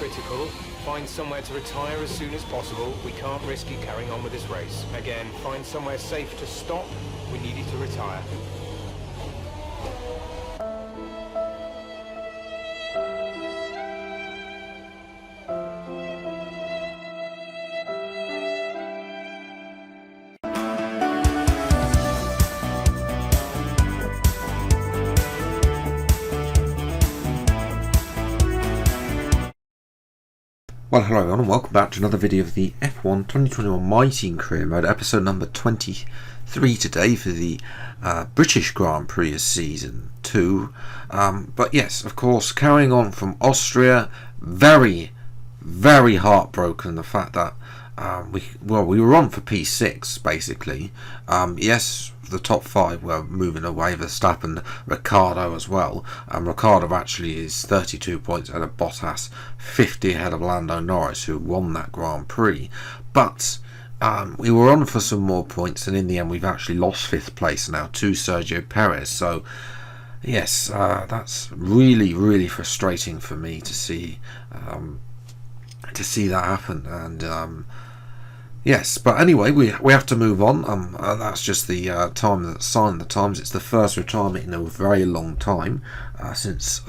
critical. Find somewhere to retire as soon as possible. We can't risk you carrying on with this race. Again, find somewhere safe to stop. We need you to retire. Well, hello everyone and welcome back to another video of the F1 2021 My Team Career Mode, episode number 23 today for the British Grand Prix Season 2. But yes, of course, carrying on from Austria, very heartbroken the fact that we were on for P6 basically. Yes, the top 5 were moving away, Verstappen, Ricciardo as well. Ricciardo actually is 32 points ahead of Bottas, 50 ahead of Lando Norris, who won that Grand Prix. But we were on for some more points, and in the end we've actually lost 5th place now to Sergio Perez. So yes, that's really frustrating for me to see that happen. And yes, but anyway, we have to move on. That's just the sign of the times. It's the first retirement in a very long time, since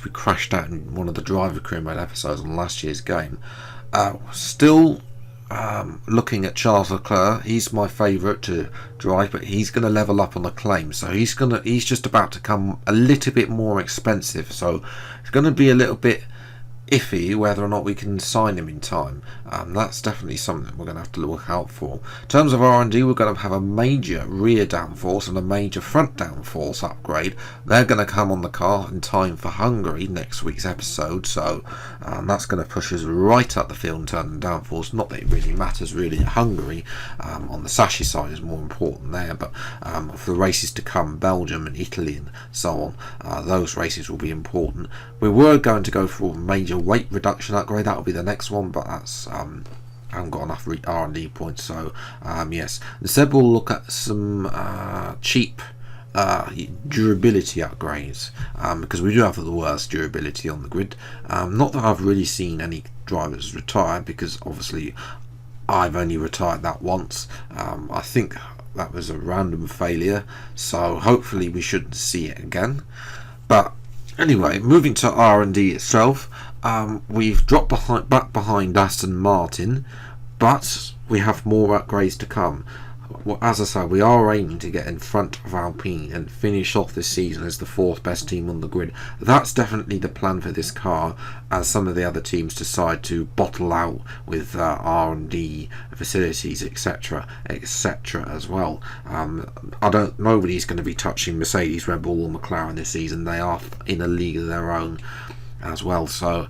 we crashed out in one of the driver career mode episodes on last year's game. Still looking at Charles Leclerc. He's my favourite to drive, but he's going to level up on the claim, so he's just about to come a little bit more expensive. So it's going to be a little bit iffy whether or not we can sign him in time. That's definitely something we're going to have to look out for. In terms of R&D, we're going to have a major rear downforce and a major front downforce upgrade. They're going to come on the car in time for Hungary next week's episode, so that's going to push us right up the field in terms of downforce. Not that it really matters really at Hungary. On the Sashi side is more important there, but for the races to come, Belgium and Italy and so on, those races will be important. We were going to go for a major weight reduction upgrade. That will be the next one, but that's I haven't got enough R&D points, so yes. Instead we'll look at some cheap durability upgrades, because we do have the worst durability on the grid. Not that I've really seen any drivers retire, because obviously I've only retired that once. I think that was a random failure, so hopefully we shouldn't see it again. But anyway, moving to R&D itself, we've dropped back behind Aston Martin, but we have more upgrades to come. Well, as I said, we are aiming to get in front of Alpine and finish off this season as the 4th best team on the grid. That's definitely the plan for this car, as some of the other teams decide to bottle out with R&D facilities, etc as well. Nobody's going to be touching Mercedes, Red Bull or McLaren this season. They are in a league of their own as well. So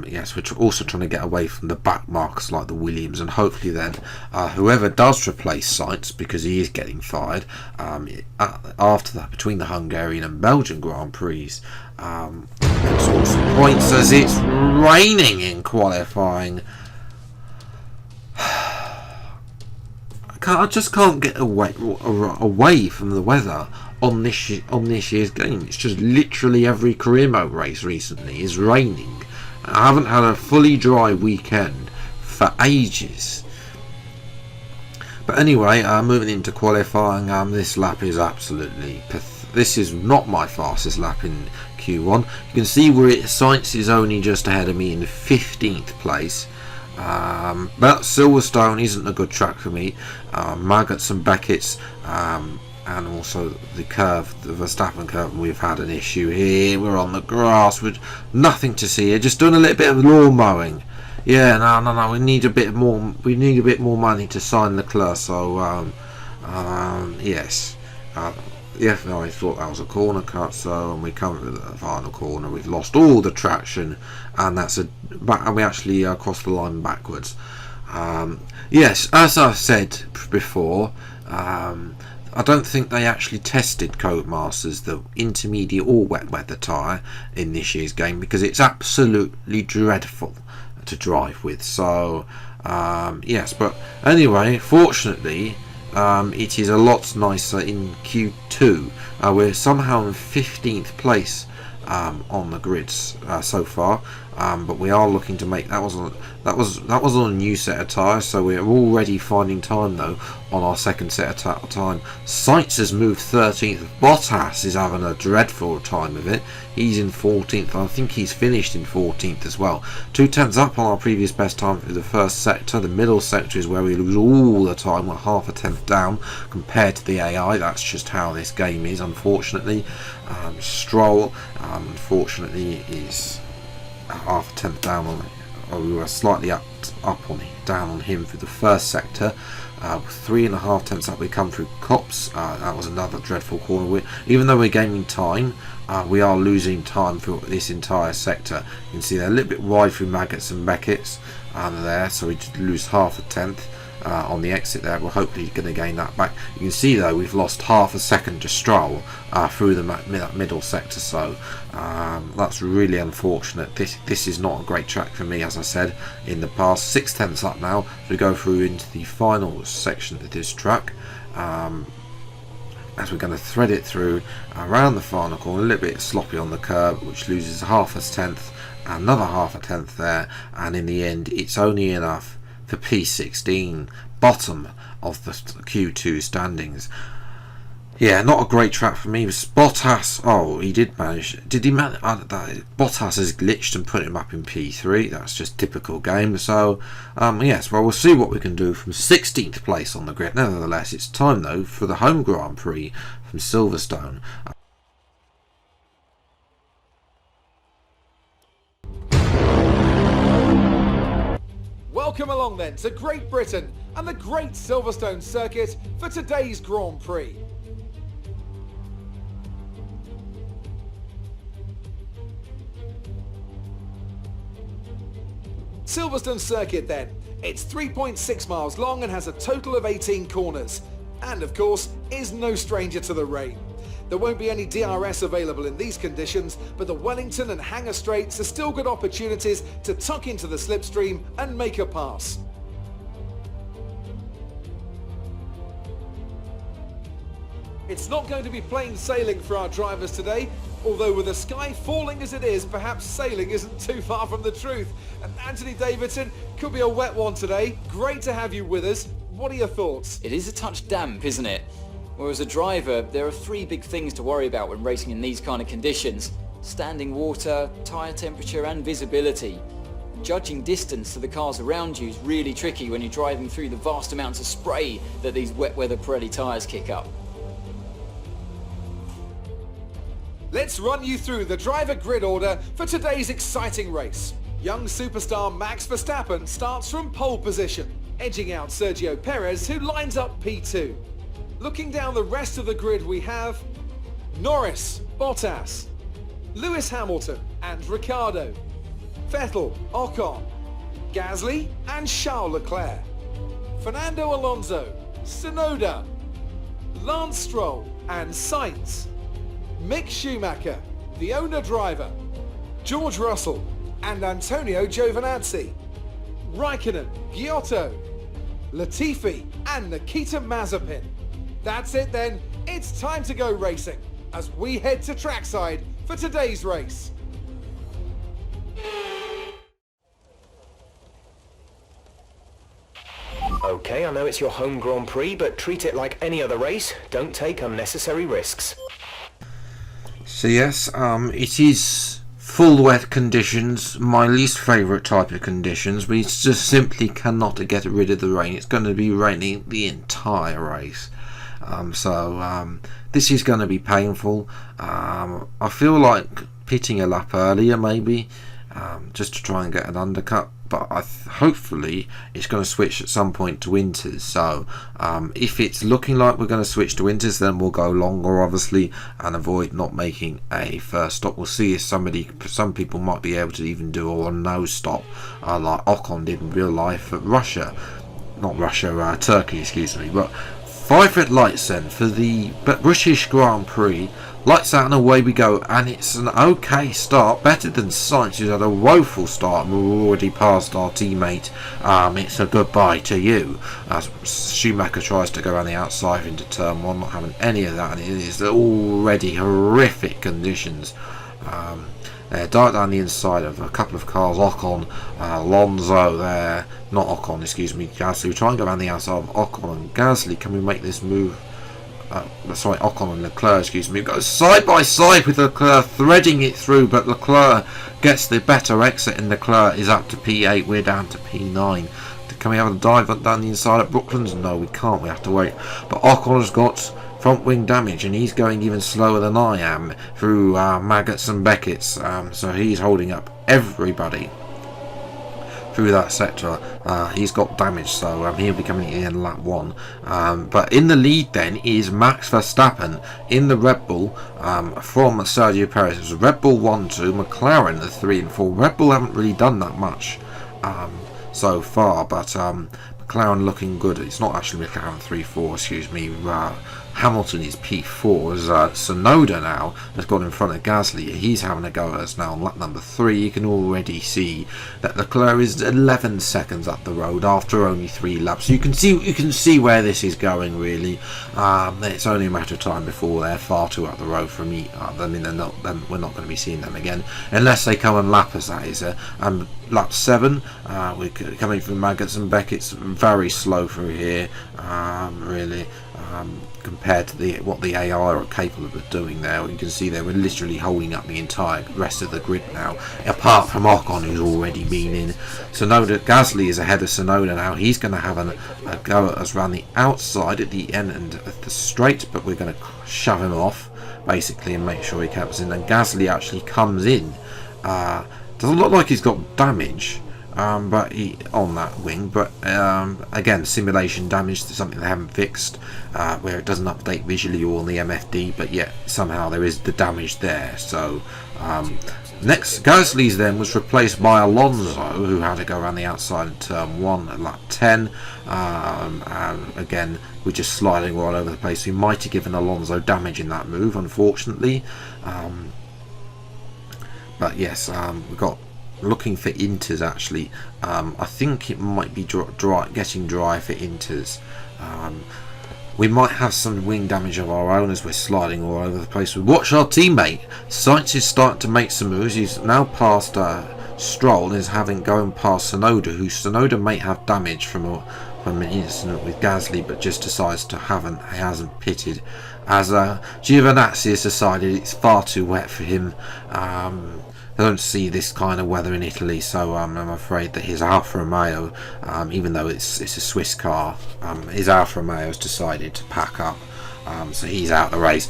yes, we're also trying to get away from the back marks like the Williams, and hopefully then whoever does replace Sainz, because he is getting fired after that, between the Hungarian and Belgian Grand Prix, scores some points as it's raining in qualifying. I just can't get away from the weather on this year's game. It's just literally every career mode race recently is raining. I haven't had a fully dry weekend for ages. But anyway, moving into qualifying, this lap is absolutely this is not my fastest lap in Q1. You can see where Sainz is only just ahead of me in 15th place. But Silverstone isn't a good track for me. Maggots and Beckett's, and also the Verstappen curve, we've had an issue here. We're on the grass with nothing to see here, just doing a little bit of lawn mowing. Yeah, no, we need a bit more. We need a bit more money to sign Leclerc. So yes, the FIA thought that was a corner cut, so and we come to the final corner. We've lost all the traction, and and we actually crossed the line backwards. Yes, as I've said before, I don't think they actually tested Codemasters, the intermediate or wet weather tyre, in this year's game, because it's absolutely dreadful to drive with. So yes, but anyway, fortunately it is a lot nicer in Q2. We're somehow in 15th place on the grids so far. but we are looking to make that was on a new set of tyres, so we're already finding time though on our second set of time. Sainz has moved 13th. Bottas is having a dreadful time of it. He's in 14th. I think he's finished in 14th as well. 2/10 up on our previous best time for the first sector. The middle sector is where we lose all the time. We're half a tenth down compared to the AI. That's just how this game is, unfortunately. Stroll, unfortunately, is half a tenth down on it. We were slightly down on him for the first sector. 3.5 tenths up we come through Cops. That was another dreadful corner. Even though we're gaining time, we are losing time for this entire sector. You can see they're a little bit wide through Maggots and Beckett's there, so we did lose half a tenth on the exit there. We're hopefully going to gain that back. You can see though we've lost half a second to Stroll through the middle sector, so that's really unfortunate. This is not a great track for me, as I said in the past. 6 tenths up now as we go through into the final section of this track, as we're going to thread it through around the final corner, a little bit sloppy on the curb, which loses half a tenth, another half a tenth there, and in the end it's only enough for P16, bottom of the Q2 standings. Yeah, not a great track for me. Bottas, oh, he did manage. Did he manage? Bottas has glitched and put him up in P3. That's just typical game. So, yes, well, we'll see what we can do from 16th place on the grid. Nevertheless, it's time, though, for the home Grand Prix from Silverstone. Welcome along then to Great Britain and the Great Silverstone circuit for today's Grand Prix. Silverstone circuit then. It's 3.6 miles long and has a total of 18 corners. And of course, is no stranger to the rain. There won't be any DRS available in these conditions, but the Wellington and Hangar Straights are still good opportunities to tuck into the slipstream and make a pass. It's not going to be plain sailing for our drivers today, although with the sky falling as it is, perhaps sailing isn't too far from the truth. And Anthony Davidson, could be a wet one today. Great to have you with us. What are your thoughts? It is a touch damp, isn't it? Well, as a driver, there are 3 big things to worry about when racing in these kind of conditions: standing water, tyre temperature and visibility. Judging distance to the cars around you is really tricky when you're driving through the vast amounts of spray that these wet weather Pirelli tyres kick up. Let's run you through the driver grid order for today's exciting race. Young superstar Max Verstappen starts from pole position, edging out Sergio Perez, who lines up P2. Looking down the rest of the grid, we have Norris, Bottas, Lewis Hamilton and Ricciardo, Vettel, Ocon, Gasly and Charles Leclerc, Fernando Alonso, Tsunoda, Lance Stroll and Sainz, Mick Schumacher, the owner driver, George Russell and Antonio Giovinazzi, Raikkonen, Giotto, Latifi and Nikita Mazepin. That's it then, it's time to go racing as we head to trackside for today's race. Okay, I know it's your home Grand Prix, but treat it like any other race. Don't take unnecessary risks. So yes, it is full wet conditions, my least favourite type of conditions. We just simply cannot get rid of the rain. It's going to be raining the entire race. This is going to be painful. I feel like pitting a lap earlier maybe, just to try and get an undercut, but hopefully it's going to switch at some point to winters. So if it's looking like we're going to switch to winters, then we'll go longer obviously and avoid not making a first stop. We'll see if some people might be able to even do a no stop like Ocon did in real life at Turkey, excuse me. But 5 red lights then for the British Grand Prix. Lights out and away we go, and it's an okay start, better than Sainz, who's had a woeful start, and we're already past our teammate. It's a goodbye to you, as Schumacher tries to go around the outside into turn 1, not having any of that, and it is already horrific conditions Direct down the inside of a couple of cars. Ocon, Alonso there, not Ocon, excuse me, Gasly. We try and go around the outside of Ocon and Gasly. Can we make this move? Sorry, Ocon and Leclerc, excuse me, go side by side with Leclerc, threading it through, but Leclerc gets the better exit, and Leclerc is up to P8, we're down to P9. Can we have a dive down the inside at Brooklands? No, we can't, we have to wait. But Ocon has got front wing damage, and he's going even slower than I am through Maggots and Beckett's, so he's holding up everybody through that sector. He's got damage, so he'll be coming in lap 1. But in the lead then is Max Verstappen in the Red Bull from Sergio Perez. It was Red Bull 1-2, McLaren the 3 and 4. Red Bull haven't really done that much so far, but McLaren looking good. It's not actually McLaren 3-4, excuse me. Hamilton is P4 as Tsunoda now has got in front of Gasly. He's having a go at us now on lap number 3. You can already see that Leclerc is 11 seconds up the road after only 3 laps. You can see where this is going really. It's only a matter of time before they're far too up the road from me. I mean, we're not going to be seeing them again unless they come and lap us. That is. Lap 7, we're coming from Maggots and Beckett's very slow through here, really. Compared to what the AI are capable of doing there. You can see they were literally holding up the entire rest of the grid now, apart from Ocon, who's already been in. Tsunoda, Gasly is ahead of Tsunoda now. He's going to have a go at us around the outside at the end of the straight, but we're going to shove him off basically and make sure he comes in. And Gasly actually comes in. Doesn't look like he's got damage, but on that wing, but again, simulation damage to something they haven't fixed, where it doesn't update visually or on the MFD, but yet somehow there is the damage there. So next, Gasly's then was replaced by Alonso, who had to go around the outside in turn 1 at lap 10. And again, we're just sliding all over the place. We might have given Alonso damage in that move, unfortunately. But yes, we've got looking for inters actually. I think it might be getting dry for inters. We might have some wing damage of our own as we're sliding all over the place. We watch our teammate. Sainz is starting to make some moves. He's now past Stroll and is going past Tsunoda, who Tsunoda may have damage from an incident with Gasly, but just decides to hasn't pitted, as Giovinazzi has decided it's far too wet for him. I don't see this kind of weather in Italy, so I'm afraid that his Alfa Romeo, even though it's a Swiss car, his Alfa Romeo has decided to pack up, so he's out of the race.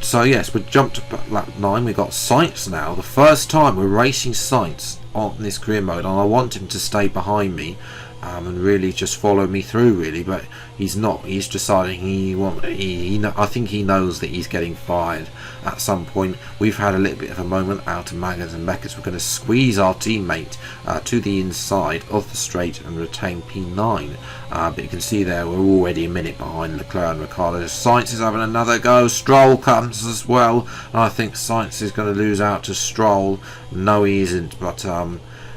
So yes, we jumped to lap 9. We've got Sainz now. The first time we're racing Sainz on this career mode, and I want him to stay behind me and really just follow me through really, but he's not. He's deciding I think he knows that he's getting fired at some point. We've had a little bit of a moment out of Maggots and Beckett's. We're going to squeeze our teammate to the inside of the straight and retain P9, but you can see there we're already a minute behind Leclerc and Ricciardo. Sainz is having another go. Stroll comes as well, and I think Sainz is going to lose out to Stroll. No, he isn't, but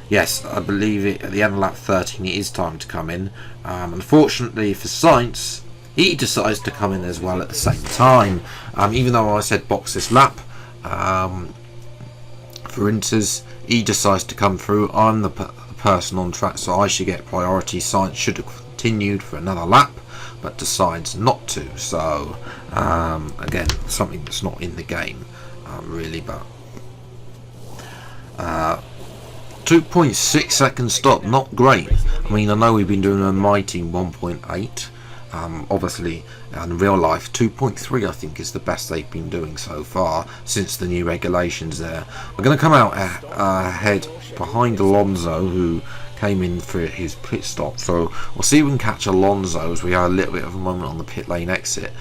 yes, I believe at the end of lap 13 it is time to come in. Unfortunately for Sainz, he decides to come in as well at the same time. Even though I said box this lap for Inters, he decides to come through. I'm the person on track, so I should get priority. Sainz should have continued for another lap, but decides not to. So again, something that's not in the game really, but 2.6 second stop, not great. I mean, I know we've been doing a mighty 1.8. Obviously, in real life, 2.3 I think is the best they've been doing so far since the new regulations there. We're going to come out ahead behind Alonso, who came in for his pit stop. So we'll see if we can catch Alonso as we have a little bit of a moment on the pit lane exit.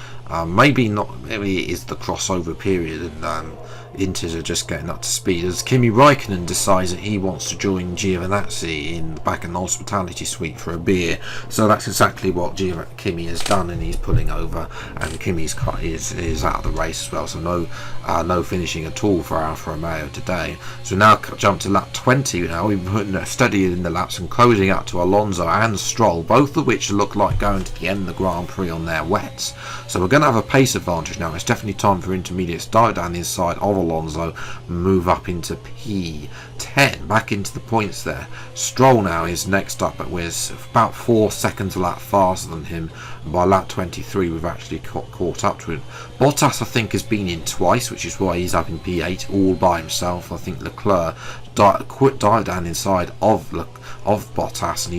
Maybe not. Maybe it is the crossover period, and Inters are just getting up to speed as Kimi Raikkonen decides that he wants to join Giovinazzi in the back in the hospitality suite for a beer. So that's exactly what Kimi has done, and he's pulling over, and Kimi's car is out of the race as well. So no finishing at all for Alfa Romeo today. So now jump to lap 20 now. We've studied in the laps and closing out to Alonso and Stroll, both of which look like going to the end of the Grand Prix on their wets. So we're going going to have a pace advantage now. It's definitely time for intermediates. Dive down the inside of Alonso, move up into P10, back into the points there. Stroll now is next up, but we're about 4 seconds a lap faster than him. And by lap 23, we've actually caught up to him. Bottas, I think, has been in twice, which is why he's up in P8 all by himself. I think Leclerc dive down inside of Bottas, and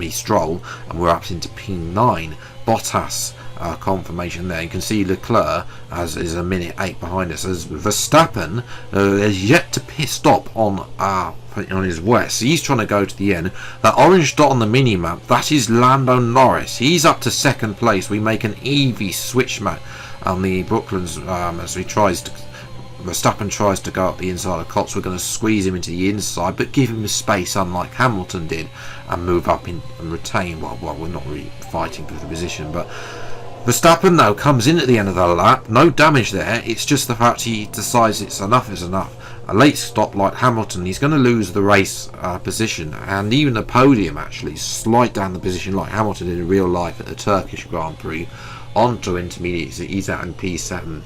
he's Stroll, and we're up into P9. Bottas confirmation there. You can see Leclerc is a minute 8 behind us. As Verstappen is yet to stop on his west, so he's trying to go to the end. That orange dot on the mini map, that is Lando Norris. He's up to second place. We make an EV switch map on the Brooklands as Verstappen tries to go up the inside of Cots. We're going to squeeze him into the inside, but give him the space, unlike Hamilton did, and move up in and retain. Well, we're not really fighting for the position, but Verstappen though comes in at the end of the lap. No damage there. It's just the fact he decides it's enough is enough. A late stop like Hamilton, he's going to lose the race position and even the podium. Actually, slide down the position like Hamilton did in real life at the Turkish Grand Prix. Onto intermediates. He's out in P7.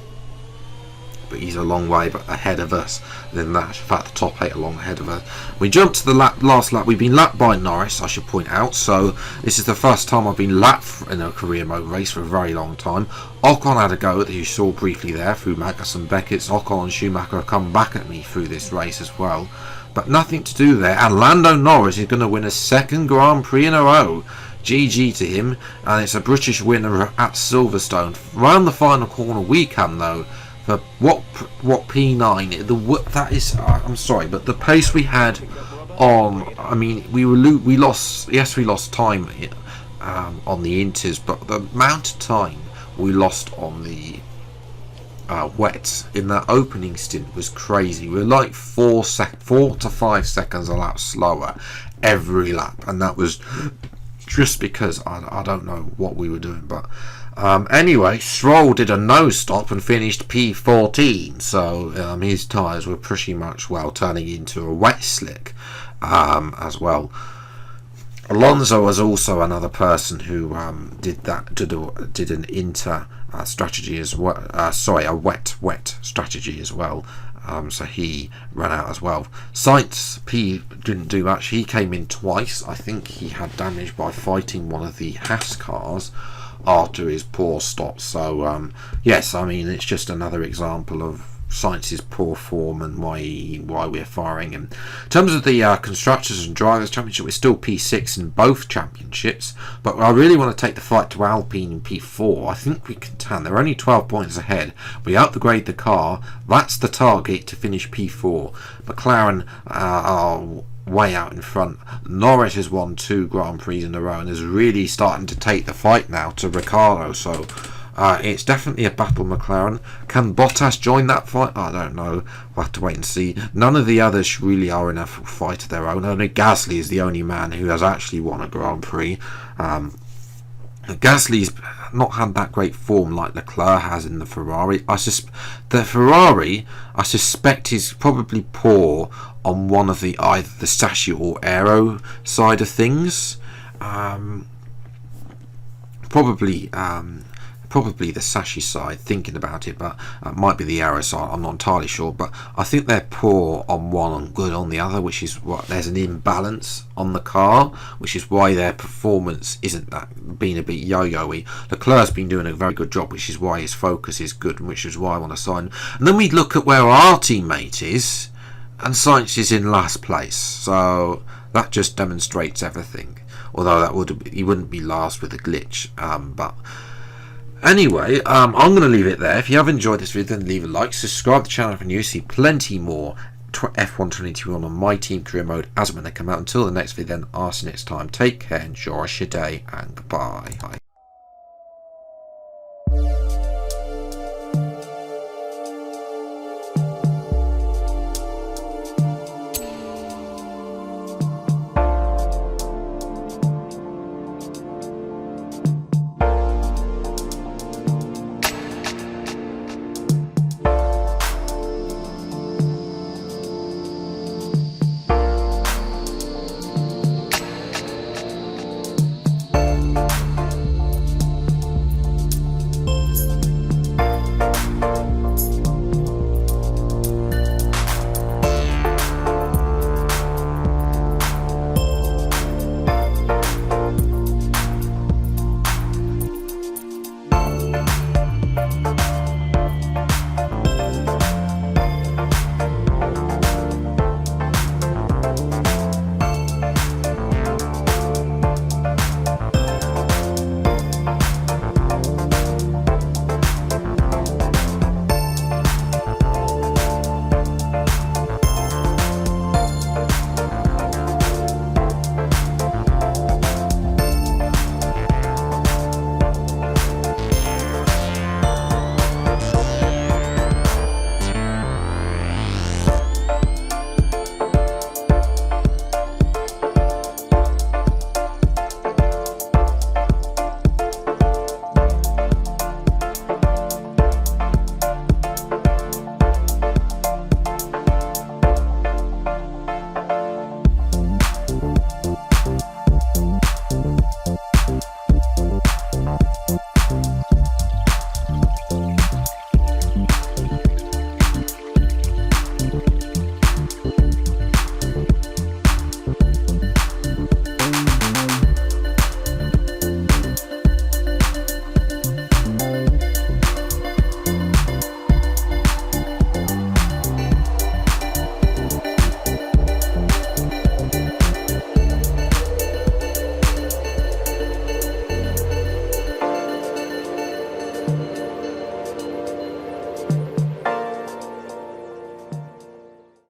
But he's a long way ahead of us than that. In fact, the top 8 along ahead of us. We jumped to the last lap. We've been lapped by Norris, I should point out. So this is the first time I've been lapped in a career mode race for a very long time. Ocon had a go that you saw briefly there through Magnussen, Beckett's. Ocon and Schumacher have come back at me through this race as well. But nothing to do there. And Lando Norris is going to win a 2nd Grand Prix in a row. GG to him. And it's a British winner at Silverstone. Round the final corner we come though. For what P9? That is. I'm sorry, but the pace we had on. I mean, we lost. Yes, we lost time on the inters, but the amount of time we lost on the wets in that opening stint was crazy. We were like 4 to 5 seconds a lap slower every lap, and that was just because I don't know what we were doing, but. Anyway, Stroll did a no stop and finished P14, so his tyres were pretty much turning into a wet slick as well. Alonso was also another person who did an inter strategy as well. A wet strategy as well. So he ran out as well. Sainz P didn't do much. He came in twice. I think he had damage by fighting one of the Haas cars after his poor stop. So yes, I mean, it's just another example of Sainz's poor form and why we're firing him. In terms of the Constructors and Drivers Championship, we're still P6 in both championships, but I really want to take the fight to Alpine in P4. I think we can. They're only 12 points ahead. We upgrade the car. That's the target, to finish P4. McLaren are way out in front. Norris has won 2 Grand Prix in a row and is really starting to take the fight now to Ricciardo, so it's definitely a battle. McLaren. Can Bottas join that fight? I don't know. We'll have to wait and see. None of the others really are in a fight of their own. Only Gasly is the only man who has actually won a Grand Prix. Gasly's not had that great form like Leclerc has in the Ferrari. I suspect is probably poor on one of either the chassis or aero side of things. Probably the chassis side, thinking about it, but it might be the aero side. I'm not entirely sure, but I think they're poor on one and good on the other, which is what there's an imbalance on the car, which is why their performance isn't that being a bit yo-yo-y. Leclerc's been doing a very good job, which is why his focus is good, and which is why I want to sign. And then we look at where our teammate is, and Sainz is in last place, so that just demonstrates everything. Although he wouldn't be last with a glitch, but. Anyway, I'm going to leave it there. If you have enjoyed this video, then leave a like, subscribe to the channel if you're new, see plenty more F1 2021 on my team career mode as when they come out. Until the next video, then, I'll see you next time. Take care, enjoy your day, and goodbye.